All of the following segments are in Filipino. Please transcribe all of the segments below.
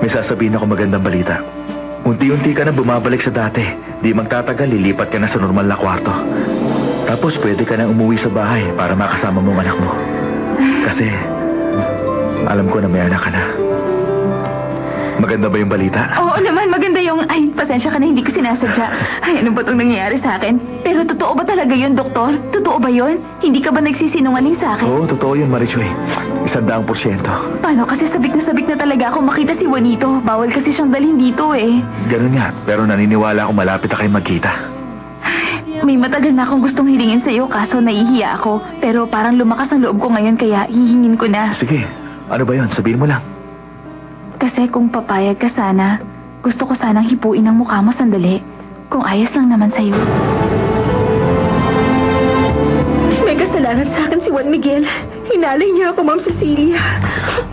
May sasabihin ako magandang balita. Unti-unti ka na bumabalik sa dati. Di magtatagal, lilipat ka na sa normal na kwarto. Tapos pwede ka na umuwi sa bahay para makasama mo ang anak mo. Kasi, alam ko na may anak ka na. Maganda ba yung balita? Oo naman, maganda yung... Ay, pasensya ka na, hindi ko sinasadya. Ay, ano ba itong nangyayari sa akin? Pero totoo ba talaga yun, doktor? Totoo ba yun? Hindi ka ba nagsisinungaling sa akin? Oo, totoo yun, Marichoy. 100%. Paano? Kasi sabik na talaga ako makita si Juanito. Bawal kasi siyang dalhin dito eh. Ganun nga, pero naniniwala ako malapit na kayo magkita. May matagal na akong gustong hilingin sa'yo kaso nahihiya ako. Pero parang lumakas ang loob ko ngayon kaya hihingin ko na. Sige, ano ba yun? Sabihin mo lang. Kasi kung papayag ka sana, gusto ko sanang hipuin ang mukha mo sandali. Kung ayos lang naman sa'yo. May kasalanan sa akin si Juan Miguel. Hinalay niya ako, Ma'am Cecilia.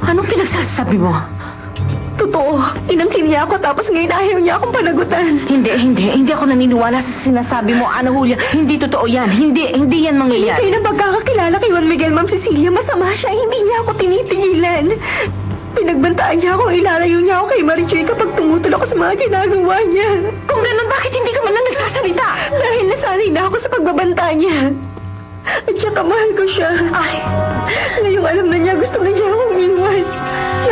Anong pinagsasabi mo? Totoo, inangkin niya ako tapos ngayon ayaw niya akong panagutan. Hindi ako naniniwala sa sinasabi mo, Ana Julia. Hindi totoo yan. Hindi yan mangyayari. Kayo ng pagkakakilala kay Juan Miguel, Ma'am Cecilia, masama siya. Hindi niya ako tinitigilan. Pinagbantaan niya akong ilalayo niya ako kay Marichoy kapag tumutol ako sa mga ginagawa niya. Kung ganun, bakit hindi ka man lang nagsasalita? Dahil nasanay na ako sa pagbabanta niya. At saka mahal ko siya. Ay, Ngayong alam na niya, gusto na niya akong iwan.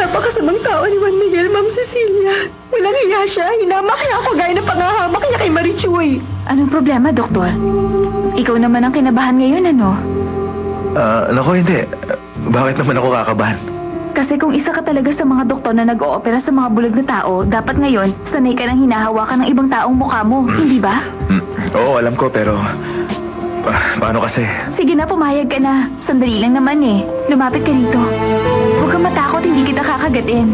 Napakasamang tao ni Juan Miguel, Ma'am Cecilia. Walang hiya siya. Hinamak niya ako gaya ng pangahamak niya kay Marichoy. Anong problema, doktor? Ikaw naman ang kinabahan ngayon, ano? Nako, hindi. Bakit naman ako kakabahan? Kasi kung isa ka talaga sa mga doktor na nag-oopera sa mga bulag na tao, dapat ngayon, sanay ka nang hinahawakan ng ibang taong mukha mo, hindi ba? Oo, alam ko, pero... paano kasi? Sige na, pumayag ka na. Sandali lang naman eh. Lumapit ka rito. Huwag kang matakot, hindi kita kakagatin.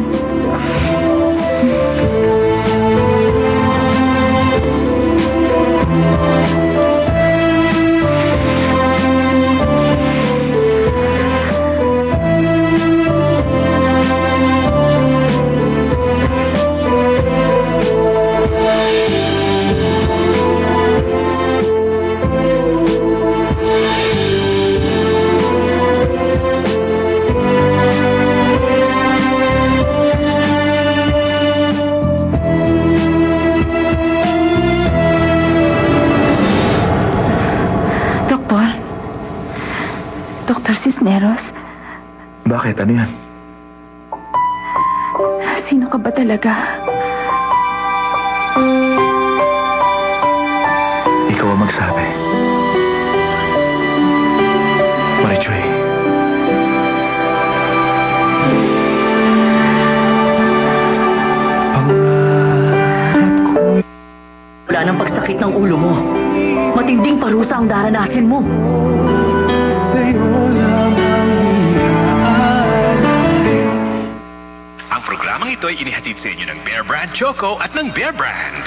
Dr. Cisneros? Bakit? Ano yan? Sino ka ba talaga? Ikaw ang magsabi. Marichoy. wala nang pagsakit ng ulo mo. Matinding parusa ang daranasin mo. Ang programang ito ay inihatid sa inyo ng Bear Brand Choco at ng Bear Brand.